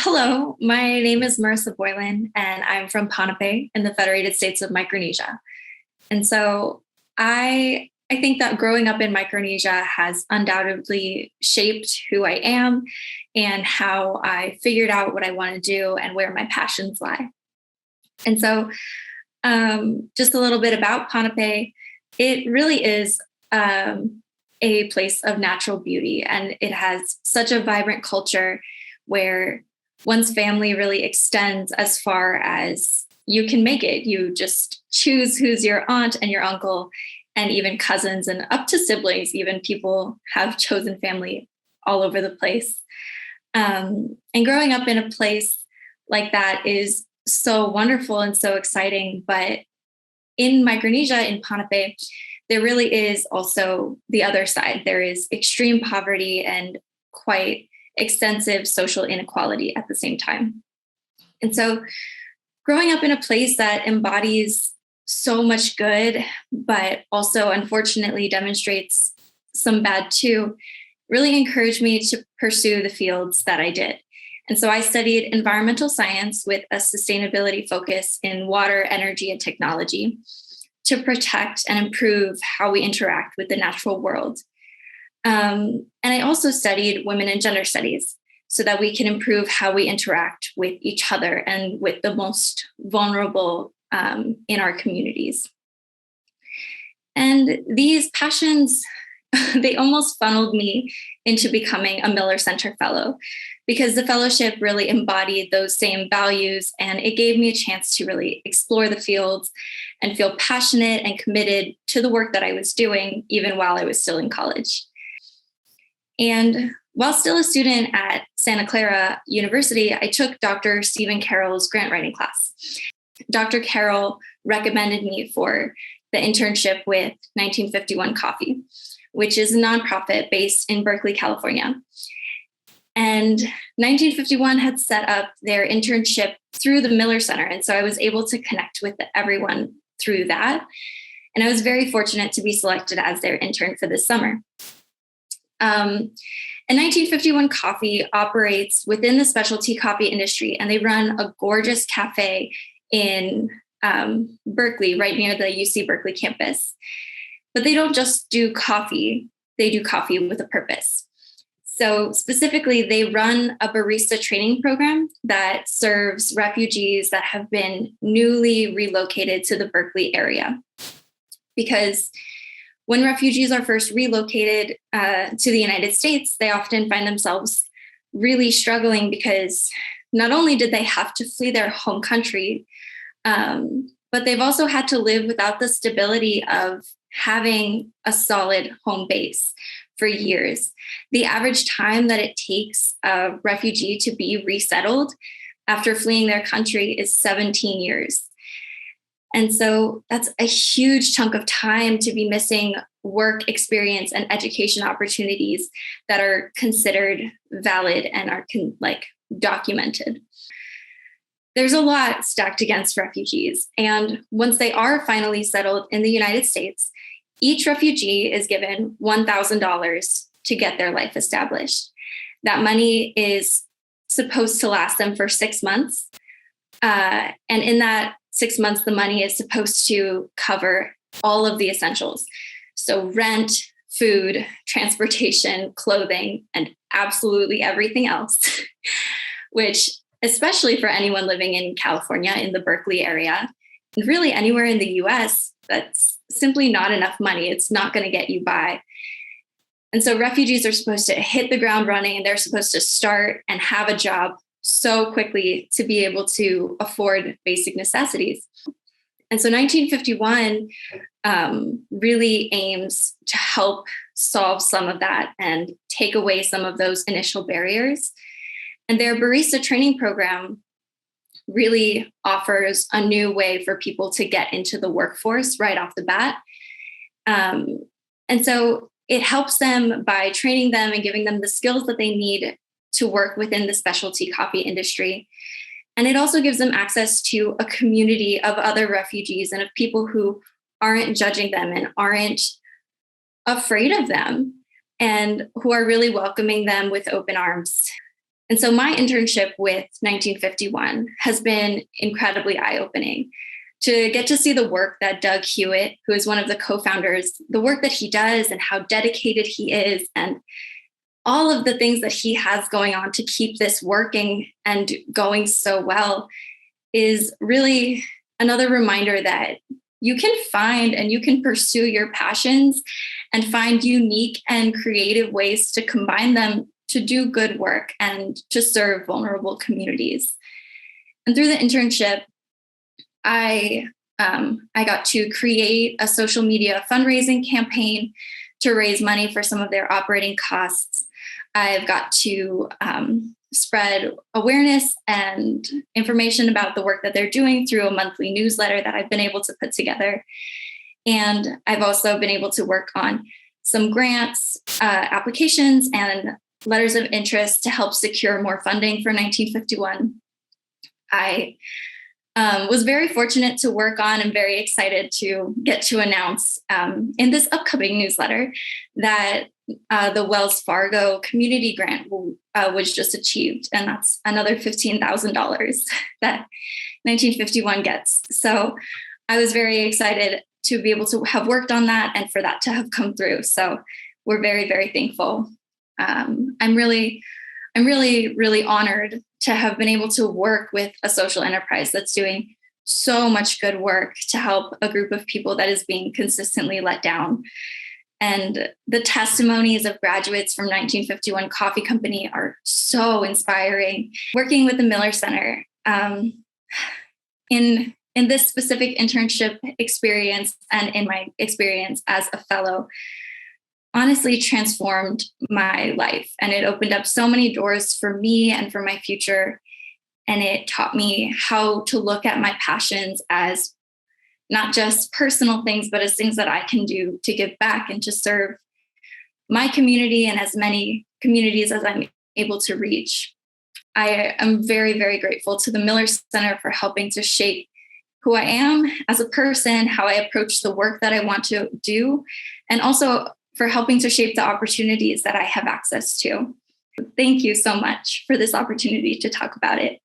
Hello, my name is Marissa Boylan, and I'm from Ponape in the Federated States of Micronesia. And so I think that growing up in Micronesia has undoubtedly shaped who I am and how I figured out what I want to do and where my passions lie. And so, just a little bit about Ponape. It really is a place of natural beauty, and it has such a vibrant culture where one's family really extends as far as you can make it. You just choose who's your aunt and your uncle, and even cousins, and up to siblings. Even people have chosen family all over the place. And growing up in a place like that is so wonderful and so exciting. But in Micronesia, in Ponape, there really is also the other side. There is extreme poverty and quite extensive social inequality at the same time. And so growing up in a place that embodies so much good, but also unfortunately demonstrates some bad too, really encouraged me to pursue the fields that I did. And so I studied environmental science with a sustainability focus in water, energy, and technology to protect and improve how we interact with the natural world. And I also studied women and gender studies so that we can improve how we interact with each other and with the most vulnerable in our communities. And these passions, they almost funneled me into becoming a Miller Center Fellow, because the fellowship really embodied those same values, and it gave me a chance to really explore the fields and feel passionate and committed to the work that I was doing, even while I was still in college. And while still a student at Santa Clara University, I took Dr. Stephen Carroll's grant writing class. Dr. Carroll recommended me for the internship with 1951 Coffee, which is a nonprofit based in Berkeley, California. And 1951 had set up their internship through the Miller Center. And so I was able to connect with everyone through that. And I was very fortunate to be selected as their intern for this summer. And 1951 Coffee operates within the specialty coffee industry, and they run a gorgeous cafe in Berkeley, right near the UC Berkeley campus. But they don't just do coffee, they do coffee with a purpose. So specifically, they run a barista training program that serves refugees that have been newly relocated to the Berkeley area. Because when refugees are first relocated to the United States, they often find themselves really struggling, because not only did they have to flee their home country, but they've also had to live without the stability of having a solid home base for years. The average time that it takes a refugee to be resettled after fleeing their country is 17 years. And so that's a huge chunk of time to be missing work experience and education opportunities that are considered valid and are documented. There's a lot stacked against refugees. And once they are finally settled in the United States, each refugee is given $1,000 to get their life established. That money is supposed to last them for 6 months. And in that 6 months, the money is supposed to cover all of the essentials. So rent, food, transportation, clothing, and absolutely everything else, which, especially for anyone living in California, in the Berkeley area, and really anywhere in the US, that's simply not enough money. It's not going to get you by. And so refugees are supposed to hit the ground running, and they're supposed to start and have a job so quickly to be able to afford basic necessities. And so 1951 really aims to help solve some of that and take away some of those initial barriers. And their barista training program really offers a new way for people to get into the workforce right off the bat. And so it helps them by training them and giving them the skills that they need to work within the specialty coffee industry. And it also gives them access to a community of other refugees and of people who aren't judging them and aren't afraid of them, and who are really welcoming them with open arms. And so my internship with 1951 has been incredibly eye-opening. To get to see the work that Doug Hewitt, who is one of the co-founders, the work that he does and how dedicated he is, and all of the things that he has going on to keep this working and going so well, is really another reminder that you can find and you can pursue your passions and find unique and creative ways to combine them to do good work and to serve vulnerable communities. And through the internship, I got to create a social media fundraising campaign to raise money for some of their operating costs. I've got to spread awareness and information about the work that they're doing through a monthly newsletter that I've been able to put together. And I've also been able to work on some grants, applications, and letters of interest to help secure more funding for 1951. I was very fortunate to work on and very excited to get to announce in this upcoming newsletter that the Wells Fargo community grant was just achieved. And that's another $15,000 that 1951 gets. So I was very excited to be able to have worked on that and for that to have come through. So we're very, very thankful. I'm really honored to have been able to work with a social enterprise that's doing so much good work to help a group of people that is being consistently let down. And the testimonies of graduates from 1951 Coffee Company are so inspiring. Working with the Miller Center in this specific internship experience and in my experience as a fellow honestly transformed my life. And it opened up so many doors for me and for my future. And it taught me how to look at my passions as not just personal things, but as things that I can do to give back and to serve my community and as many communities as I'm able to reach. I am very, very grateful to the Miller Center for helping to shape who I am as a person, how I approach the work that I want to do, and also for helping to shape the opportunities that I have access to. Thank you so much for this opportunity to talk about it.